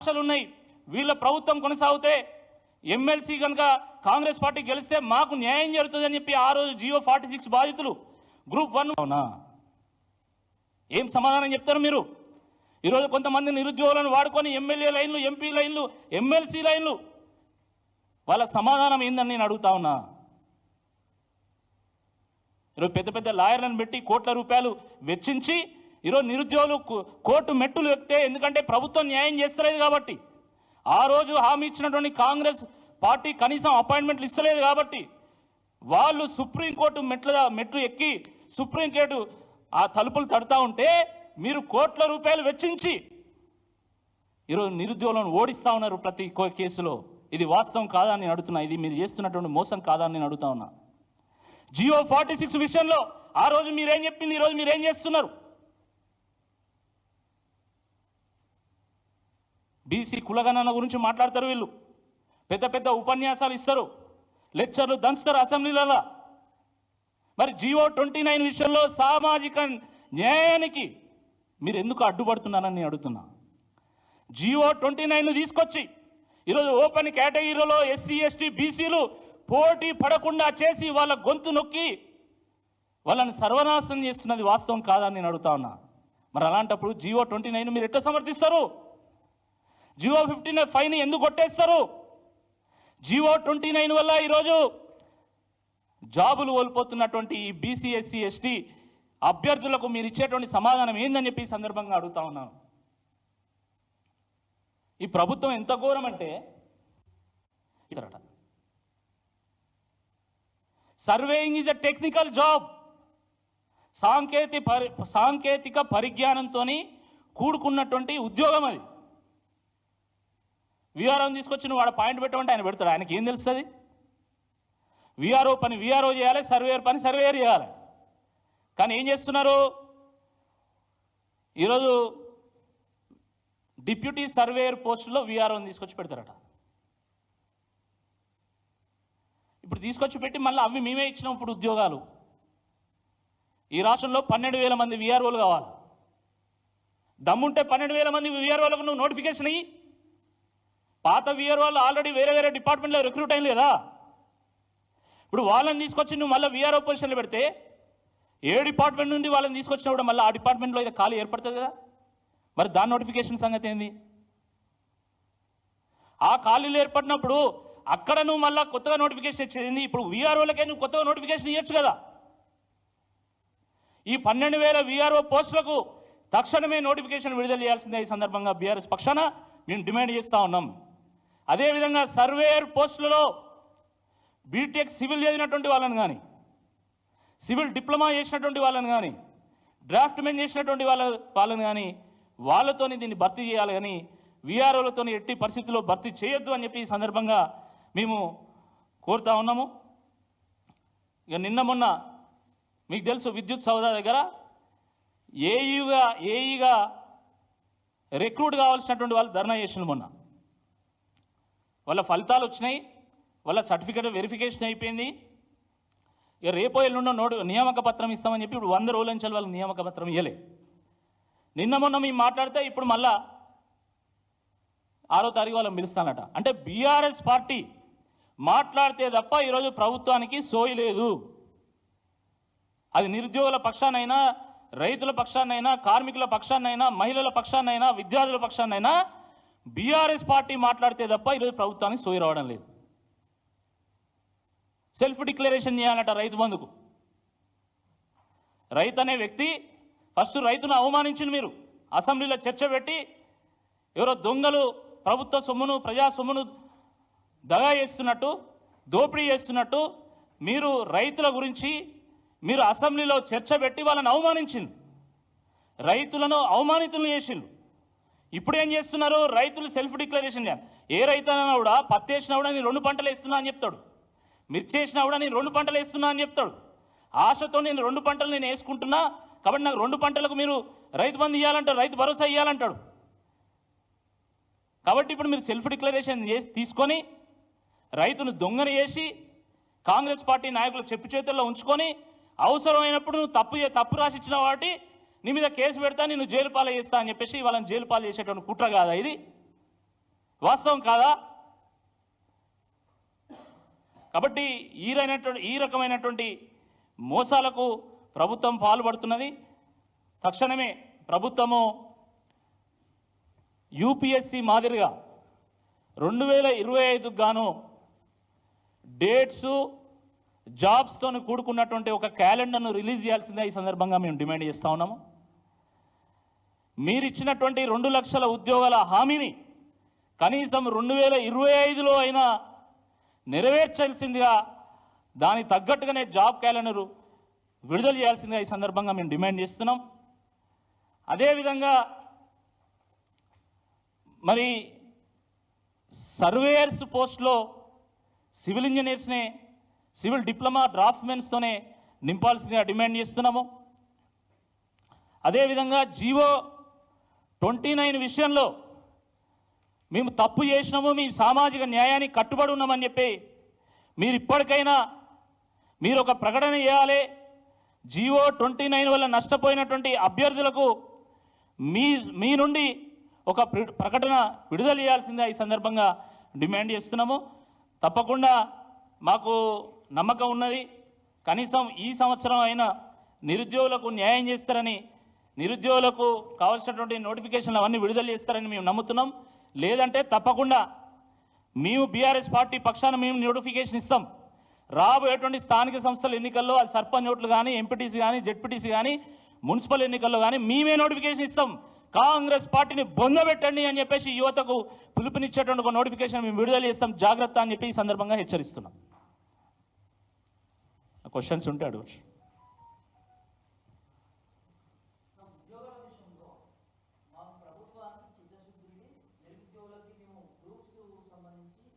ఆశలు ఉన్నాయి. వీళ్ళ ప్రభుత్వం కొనసాగితే ఎమ్మెల్సీ కనుక కాంగ్రెస్ పార్టీ గెలిస్తే మాకు న్యాయం జరుగుతుందని చెప్పి ఆ రోజు జియో 46 బాధితులు గ్రూప్ 1 అవునా ఏం సమాధానం చెప్తారు మీరు? ఈరోజు కొంతమంది నిరుద్యోగులను వాడుకొని ఎమ్మెల్యే లైన్లు, ఎంపీ లైన్లు, ఎమ్మెల్సీ లైన్లు, వాళ్ళ సమాధానం ఏందని నేను అడుగుతా ఉన్నా. ఈరోజు పెద్ద పెద్ద లాయర్లను పెట్టి కోట్ల రూపాయలు వెచ్చించి ఈరోజు నిరుద్యోగులు కోర్టు మెట్టులు ఎక్కితే, ఎందుకంటే ప్రభుత్వం న్యాయం చేస్తలేదు కాబట్టి, ఆ రోజు హామీ ఇచ్చినటువంటి కాంగ్రెస్ పార్టీ కనీసం అపాయింట్మెంట్లు ఇస్తలేదు కాబట్టి వాళ్ళు సుప్రీంకోర్టు మెట్లు ఎక్కి సుప్రీంకోర్టు ఆ తలుపులు తడుతూ ఉంటే మీరు కోట్ల రూపాయలు వెచ్చించి ఈరోజు నిరుద్యోగులను ఓడిస్తూ ఉన్నారు ప్రతి కేసులో. ఇది వాస్తవం కాదా అని నేను అడుగుతున్నా. ఇది మీరు చేస్తున్నటువంటి మోసం కాదా అని నేను అడుగుతా ఉన్నా. జియో 46 విషయంలో ఆ రోజు మీరేం చెప్పింది, ఈరోజు మీరేం చేస్తున్నారు? బీసీ కులగణన గురించి మాట్లాడతారు వీళ్ళు, పెద్ద పెద్ద ఉపన్యాసాలు ఇస్తారు, లెక్చర్లు దంచుతారు అసెంబ్లీలలో. మరి జియో 29 విషయంలో సామాజిక న్యాయానికి మీరు ఎందుకు అడ్డుపడుతున్నారని నేను అడుగుతున్నా. జియో 29 తీసుకొచ్చి ఈరోజు ఓపెన్ కేటగిరీలో ఎస్సీ, ఎస్టీ, బీసీలు పోటీ పడకుండా చేసి వాళ్ళ గొంతు నొక్కి వాళ్ళని సర్వనాశనం చేస్తున్నది వాస్తవం కాదని నేను అడుగుతా ఉన్నా. మరి అలాంటప్పుడు జియో 29 మీరు ఎట్లా సమర్థిస్తారు? జియో 55ని ఎందుకు కొట్టేస్తారు? జియో 29 వల్ల ఈరోజు జాబులు కోల్పోతున్నటువంటి ఈ బీసీ, ఎస్సీ, ఎస్టీ అభ్యర్థులకు మీరు ఇచ్చేటువంటి సమాధానం ఏందని చెప్పి ఈ సందర్భంగా అడుగుతా ఉన్నాను. ఈ ప్రభుత్వం ఎంత ఘోరం అంటే ఇతరట, surveying is a technical job, సాంకేతిక పరిజ్ఞానంతో కూడుకున్నటువంటి ఉద్యోగం అది. విఆర్ఓని తీసుకొచ్చి నువ్వు వాడు పాయింట్ పెట్టమంటే ఆయన పెడతాడు. ఆయనకి ఏం తెలుస్తుంది? విఆర్ఓ పని విఆర్ఓ చేయాలి, సర్వేయర్ పని సర్వేయర్ చేయాలి. కానీ ఏం చేస్తున్నారు? ఈరోజు డిప్యూటీ సర్వేయర్ పోస్టులో విఆర్ఓని తీసుకొచ్చి పెడతారట. ఇప్పుడు తీసుకొచ్చి పెట్టి మళ్ళీ అవి మేమే ఇచ్చినాం ఇప్పుడు ఉద్యోగాలు. ఈ రాష్ట్రంలో 12,000 మంది విఆర్ఓలు కావాలి. దమ్ముంటే 12,000 మంది విఆర్ఓలకు నువ్వు నోటిఫికేషన్ ఇయ్యి. పాత విఆర్ఓలు ఆల్రెడీ వేరే వేరే డిపార్ట్మెంట్లో రిక్రూట్ అయ్యి లేదా? ఇప్పుడు వాళ్ళని తీసుకొచ్చి నువ్వు మళ్ళీ విఆర్ఓ పొజిషన్లో పెడితే ఏ డిపార్ట్మెంట్ నుండి వాళ్ళని తీసుకొచ్చినా కూడా మళ్ళీ ఆ డిపార్ట్మెంట్లో అయితే ఖాళీ ఏర్పడుతుంది కదా. మరి దాని నోటిఫికేషన్ సంగతి ఏంది? ఆ ఖాళీలు ఏర్పడినప్పుడు అక్కడ నువ్వు మళ్ళీ కొత్తగా నోటిఫికేషన్ ఇచ్చేది. ఇప్పుడు విఆర్ఓలకే నువ్వు కొత్తగా నోటిఫికేషన్ ఇవ్వచ్చు కదా. ఈ 12,000 విఆర్ఓ పోస్టులకు తక్షణమే నోటిఫికేషన్ విడుదల చేయాల్సిందే. ఈ సందర్భంగా బీఆర్ఎస్ పక్షాన మేము డిమాండ్ చేస్తూ ఉన్నాం. అదేవిధంగా సర్వేయర్ పోస్టులలో బీటెక్ సివిల్ చదివినటువంటి వాళ్ళని కానీ, సివిల్ డిప్లొమా చేసినటువంటి వాళ్ళని కానీ, డ్రాఫ్ట్మెన్ చేసినటువంటి వాళ్ళని కానీ వాళ్ళతోని దీన్ని భర్తీ చేయాలి. కానీ విఆర్ఓలతో ఎట్టి పరిస్థితుల్లో భర్తీ చేయొద్దు అని చెప్పి ఈ సందర్భంగా మేము కోరుతా ఉన్నాము. ఇక నిన్న మొన్న మీకు తెలుసు, విద్యుత్ సౌదా దగ్గర ఏఈగా రిక్రూట్ కావాల్సినటువంటి వాళ్ళు ధర్నా చేసిన మొన్న. వాళ్ళ ఫలితాలు వచ్చినాయి, వాళ్ళ సర్టిఫికేట్ వెరిఫికేషన్ అయిపోయింది. ఇక రేపో ఎల్లుండో నియామక పత్రం ఇస్తామని చెప్పి ఇప్పుడు 100 రోజుల నుంచి వాళ్ళకి నియామక పత్రం ఇవ్వలే. నిన్న మొన్న మేము మాట్లాడితే ఇప్పుడు మళ్ళా 6వ తారీఖు వాళ్ళని పిలుస్తానట. అంటే బీఆర్ఎస్ పార్టీ మాట్లాడితే తప్ప ఈరోజు ప్రభుత్వానికి సోయి లేదు. అది నిరుద్యోగుల పక్షానైనా, రైతుల పక్షానైనా, కార్మికుల పక్షానైనా, మహిళల పక్షానైనా, విద్యార్థుల పక్షానైనా బీఆర్ఎస్ పార్టీ మాట్లాడితే తప్ప ఈరోజు ప్రభుత్వానికి సోయి రావడం లేదు. సెల్ఫ్ డిక్లరేషన్ చేయాలట రైతు బంధుకు. రైతు అనే వ్యక్తి ఫస్ట్ రైతును అవమానించింది మీరు. అసెంబ్లీలో చర్చ పెట్టి ఎవరో దొంగలు ప్రభుత్వ సొమ్మును, ప్రజా సొమ్మును దగా చేస్తున్నట్టు, దోపిడీ చేస్తున్నట్టు మీరు రైతుల గురించి మీరు అసెంబ్లీలో చర్చ పెట్టి వాళ్ళని అవమానించింది. రైతులను అవమానితులను చేసిండు. ఇప్పుడు ఏం చేస్తున్నారు? రైతులు సెల్ఫ్ డిక్లరేషన్ చేయాలి. ఏ రైతు అయినా కూడా పత్తి వేసినా కూడా నేను 2 పంటలు వేస్తున్నా అని చెప్తాడు. మిర్చి వేసినా కూడా నేను 2 పంటలు వేస్తున్నా అని చెప్తాడు. ఆశతో నేను 2 పంటలు నేను వేసుకుంటున్నా కాబట్టి నాకు 2 పంటలకు మీరు రైతు బంధు ఇవ్వాలంటాడు, రైతు భరోసా ఇవ్వాలంటాడు. కాబట్టి ఇప్పుడు మీరు సెల్ఫ్ డిక్లరేషన్ తీసుకొని రైతును దొంగని చేసి కాంగ్రెస్ పార్టీ నాయకులు చెప్పు చేతుల్లో ఉంచుకొని అవసరమైనప్పుడు నువ్వు తప్పు రాసిచ్చిన వాటి నీ మీద కేసు పెడతా, నేను జైలు పాలు చేస్తా అని చెప్పేసి వాళ్ళని జైలు పాలు చేసేటువంటి కుట్ర కాదా ఇది? వాస్తవం కాదా? కాబట్టి ఈ రకమైనటువంటి మోసాలకు ప్రభుత్వం పాల్పడుతున్నది. తక్షణమే ప్రభుత్వము యూపీఎస్సీ మాదిరిగా 2025కు గాను డేట్సు జాబ్స్తో కూడుకున్నటువంటి ఒక క్యాలెండర్ను రిలీజ్ చేయాల్సిందే ఈ సందర్భంగా మేము డిమాండ్ చేస్తూ ఉన్నాము. మీరు ఇచ్చినటువంటి 2 లక్షల ఉద్యోగాల హామీని కనీసం 2025లో అయినా నెరవేర్చాల్సిందిగా దానికి తగ్గట్టుగానే జాబ్ క్యాలెండర్ విడుదల చేయాల్సిందిగా ఈ సందర్భంగా మేము డిమాండ్ చేస్తున్నాం. అదేవిధంగా మరి సర్వేయర్స్ పోస్ట్లో సివిల్ ఇంజనీర్స్నే సివిల్ డిప్లొమా డ్రాఫ్ట్మెన్స్తోనే నింపాల్సిందిగా డిమాండ్ చేస్తున్నాము. అదేవిధంగా జీవో 29 విషయంలో మేము తప్పు చేసినాము, మీ సామాజిక న్యాయానికి కట్టుబడి ఉన్నామని చెప్పి మీరు ఇప్పటికైనా మీరు ఒక ప్రకటన చేయాలి. జీవో 29 వల్ల నష్టపోయినటువంటి అభ్యర్థులకు మీ నుండి ఒక ప్రకటన విడుదల చేయాల్సిందే ఈ సందర్భంగా డిమాండ్ చేస్తున్నాము. తప్పకుండా మాకు నమ్మకం ఉన్నది, కనీసం ఈ సంవత్సరం అయినా నిరుద్యోగులకు న్యాయం చేస్తారని, నిరుద్యోగులకు కావాల్సినటువంటి నోటిఫికేషన్లు అవన్నీ విడుదల చేస్తారని మేము నమ్ముతున్నాం. లేదంటే తప్పకుండా మేము బీఆర్ఎస్ పార్టీ పక్షాన మేము నోటిఫికేషన్ ఇస్తాం. రాబోయేటువంటి స్థానిక సంస్థల ఎన్నికల్లో అది సర్పంచ్ ఓట్లు కానీ, ఎంపీటీసీ కానీ, జెడ్పీటీసీ కానీ, మున్సిపల్ ఎన్నికల్లో కానీ మేమే నోటిఫికేషన్ ఇస్తాం. కాంగ్రెస్ పార్టీని బొందబెట్టండి అని చెప్పేసి యువతకు పిలుపునిచ్చేటువంటి ఒక నోటిఫికేషన్ మేము విడుదల చేస్తాం, జాగ్రత్త అని చెప్పి ఈ సందర్భంగా హెచ్చరిస్తున్నాం. క్వశ్చన్స్ ఉంటే అడగచ్చు.